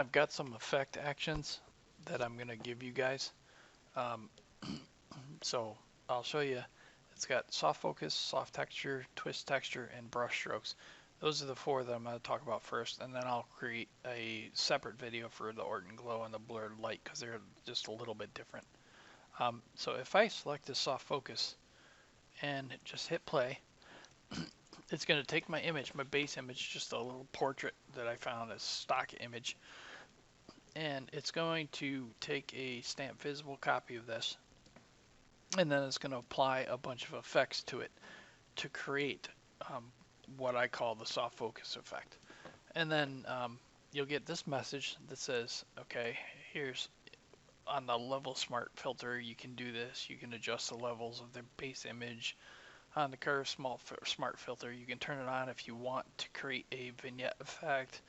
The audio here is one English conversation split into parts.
I've got some effect actions that I'm going to give you guys. Um, so I'll show you. It's got soft focus, soft texture, twist texture, and brush strokes. Those are the four that I'm going to talk about first, and then I'll create a separate video for the Orton Glow and the blurred light because they're just a little bit different. So if I select the soft focus and just hit play, it's going to take my image, my base image, just a little portrait that I found as stock image, and it's going to take a stamp visible copy of this, and then it's going to apply a bunch of effects to it to create what I call the soft focus effect. And then you'll get this message that says, okay, here's on the level smart filter, you can do this. You can adjust the levels of the base image. On the curve smart filter, you can turn it on if you want to create a vignette effect.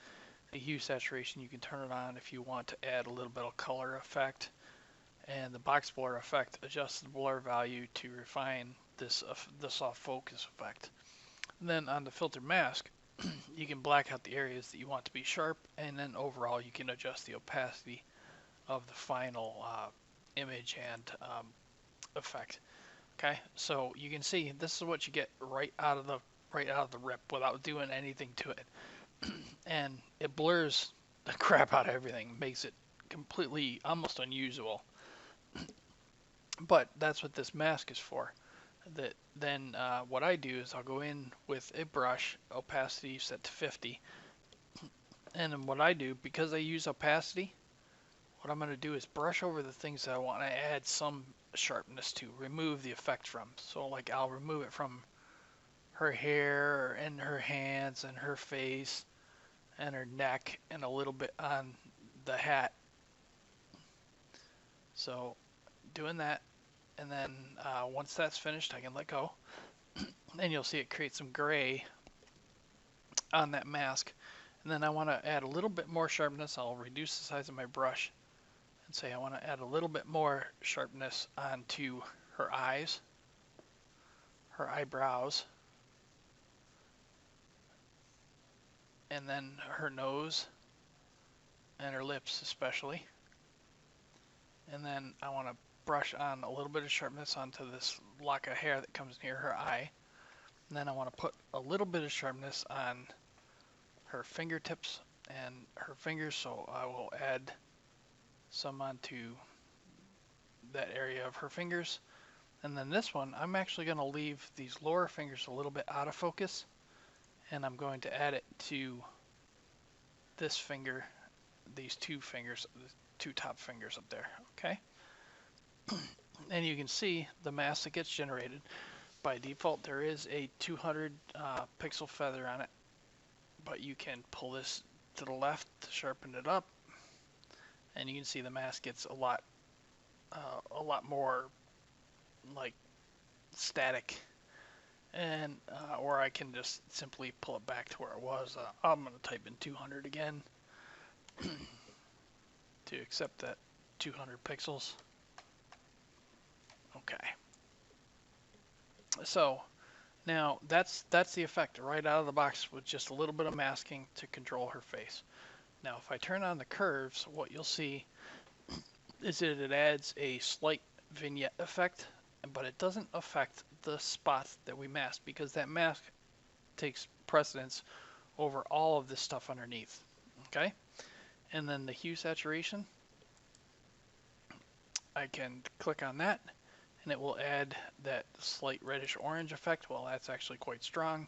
The hue saturation, you can turn it on if you want to add a little bit of color effect. And the box blur effect adjusts the blur value to refine this the soft focus effect. And then on the filter mask, you can black out the areas that you want to be sharp, and then overall you can adjust the opacity of the final image and effect. Okay, so you can see this is what you get right out of the rip without doing anything to it, and it blurs the crap out of everything, makes it completely almost unusable. But that's what this mask is for. Then what I do is I'll go in with a brush, opacity set to 50, and then what I do, because I use opacity, what I'm going to do is brush over the things that I want to add some sharpness to, remove the effect from. So like I'll remove it from her hair and her hands and her face and her neck and a little bit on the hat. So doing that, and then once that's finished, I can let go. And you'll see it create some gray on that mask. And then I want to add a little bit more sharpness. I'll reduce the size of my brush and say I want to add a little bit more sharpness onto her eyes, her eyebrows, and then her nose and her lips especially. And then I want to brush on a little bit of sharpness onto this lock of hair that comes near her eye. And then I want to put a little bit of sharpness on her fingertips and her fingers, so I will add some onto that area of her fingers. And then this one, I'm actually going to leave these lower fingers a little bit out of focus, and I'm going to add it to this finger, these two fingers, the two top fingers up there, okay? And you can see the mask that gets generated. By default, there is a 200 pixel feather on it, but you can pull this to the left to sharpen it up, and you can see the mask gets a lot more like static. And or I can just simply pull it back to where it was. I'm going to type in 200 again to accept that 200 pixels. Okay. So now that's the effect right out of the box with just a little bit of masking to control her face. Now if I turn on the curves, what you'll see is that it adds a slight vignette effect, but it doesn't affect the spots that we mask because that mask takes precedence over all of this stuff underneath. Okay? And then the hue saturation, I can click on that and it will add that slight reddish orange effect. Well, that's actually quite strong.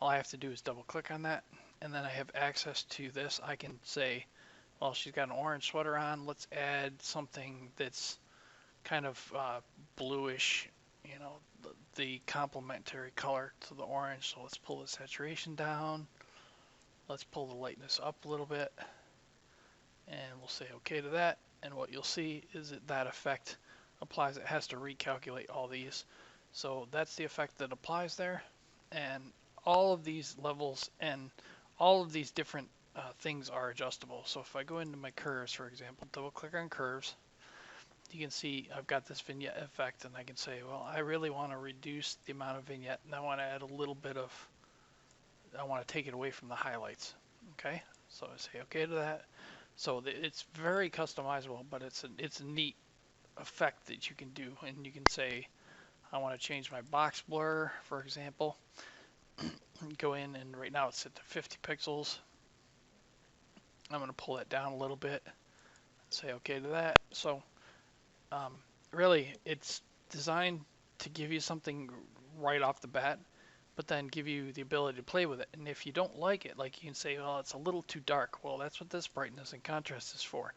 All I have to do is double click on that, and then I have access to this. I can say, well, she's got an orange sweater on, let's add something that's kind of bluish, you know, the complementary color to the orange. So let's pull the saturation down, let's pull the lightness up a little bit, and we'll say okay to that. And what you'll see is that that effect applies. It has to recalculate all these, so that's the effect that applies there. And all of these levels and all of these different things are adjustable. So if I go into my curves, for example, double click on curves, you can see I've got this vignette effect, and I can say, well, I really want to reduce the amount of vignette, and I want to add a little bit of, I want to take it away from the highlights. Okay, so I say okay to that. So it's very customizable, but it's a neat effect that you can do. And you can say, I want to change my box blur, for example. Go in, and right now it's set to 50 pixels. I'm going to pull it down a little bit. Say okay to that. So um, really, it's designed to give you something right off the bat, but then give you the ability to play with it. And if you don't like it, like you can say, well, it's a little too dark. Well, that's what this brightness and contrast is for.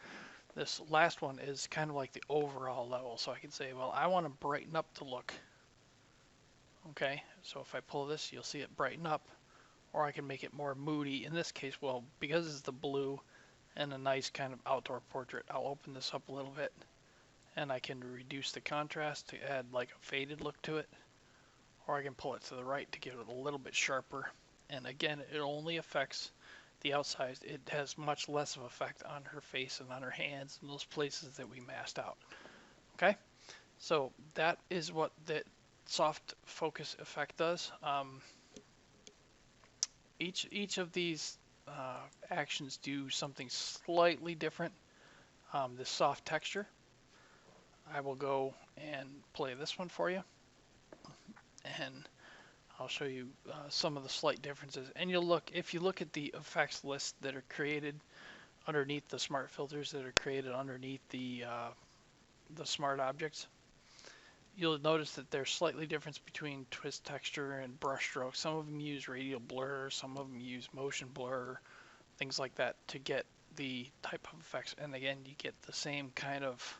This last one is kind of like the overall level. So I can say, well, I want to brighten up the look. Okay, so if I pull this, you'll see it brighten up. Or I can make it more moody. In this case, well, because it's the blue and a nice kind of outdoor portrait, I'll open this up a little bit. And I can reduce the contrast to add like a faded look to it. Or I can pull it to the right to give it a little bit sharper. And again, it only affects the outside. It has much less of effect on her face and on her hands and those places that we masked out. Okay, so that is what the soft focus effect does. Each of these actions do something slightly different. The soft texture, I will go and play this one for you, and I'll show you some of the slight differences. And if you look at the effects list that are created underneath the smart filters that are created underneath the smart objects, you'll notice that there's slightly difference between twist texture and brush stroke. Some of them use radial blur, some of them use motion blur, things like that to get the type of effects. And again, you get the same kind of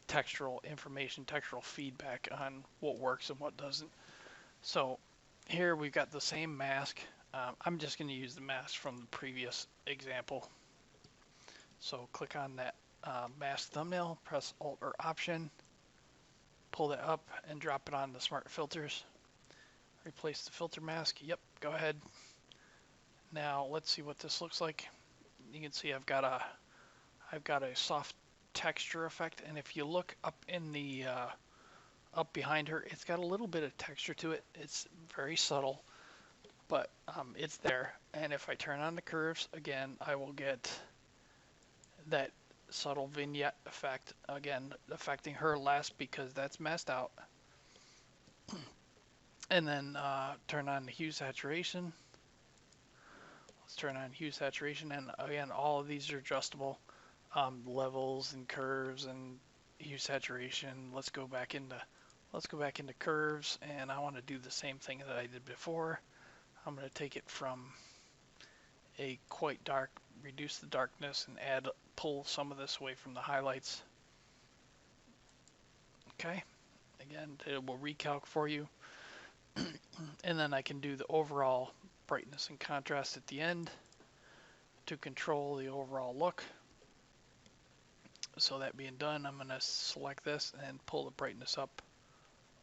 textural information, textural feedback on what works and what doesn't. So here we've got the same mask. I'm just going to use the mask from the previous example. So click on that mask thumbnail, press Alt or Option, pull that up and drop it on the smart filters. Replace the filter mask. Yep, go ahead. Now let's see what this looks like. You can see I've got a soft texture effect, and if you look up in the up behind her, it's got a little bit of texture to it. It's very subtle, but it's there. And if I turn on the curves again, I will get that subtle vignette effect, again affecting her less because that's masked out. And then turn on the hue saturation. Let's turn on hue saturation, and again, all of these are adjustable. Levels and curves and hue saturation. Let's go back into curves, and I want to do the same thing that I did before. I'm going to take it from a quite dark, reduce the darkness, and pull some of this away from the highlights. Okay, again, it will recalc for you. And then I can do the overall brightness and contrast at the end to control the overall look. So that being done, I'm going to select this and pull the brightness up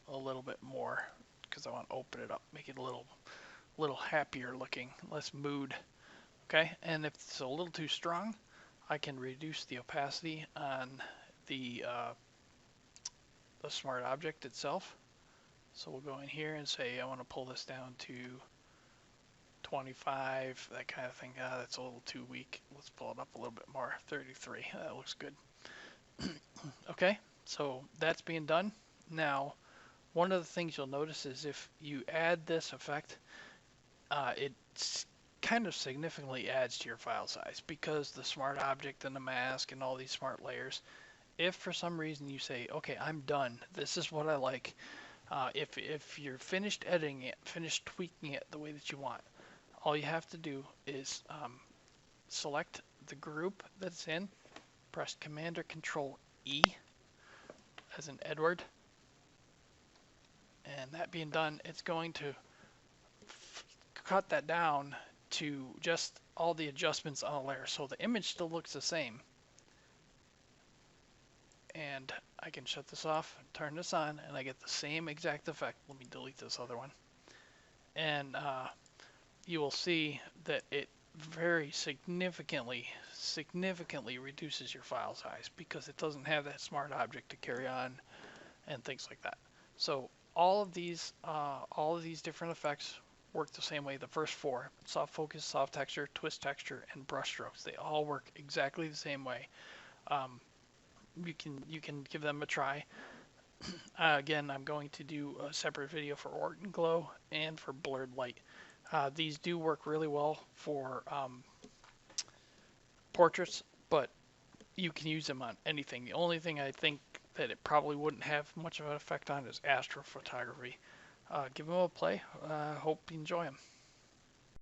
a little bit more because I want to open it up, make it a little happier looking, less mood. Okay, and if it's a little too strong, I can reduce the opacity on the smart object itself. So we'll go in here and say I want to pull this down to 25, that kind of thing. That's a little too weak. Let's pull it up a little bit more. 33. That looks good. Okay, so that's being done. Now, one of the things you'll notice is if you add this effect, it kind of significantly adds to your file size because the smart object and the mask and all these smart layers. If for some reason you say, okay, I'm done, this is what I like, if you're finished editing it, finished tweaking it the way that you want, all you have to do is select the group that's in, press Command or Control E as in Edward, and that being done, it's going to cut that down to just all the adjustments on a layer. So the image still looks the same. And I can shut this off, turn this on, and I get the same exact effect. Let me delete this other one. And you will see that it very significantly reduces your file size because it doesn't have that smart object to carry on and things like that. So all of these different effects work the same way. The first four: soft focus, soft texture, twist texture, and brush strokes. They all work exactly the same way. Um, you can give them a try. Again, I'm going to do a separate video for Orton Glow and for blurred light. These do work really well for portraits, but you can use them on anything. The only thing I think that it probably wouldn't have much of an effect on is astrophotography. Give them a play. Hope you enjoy them.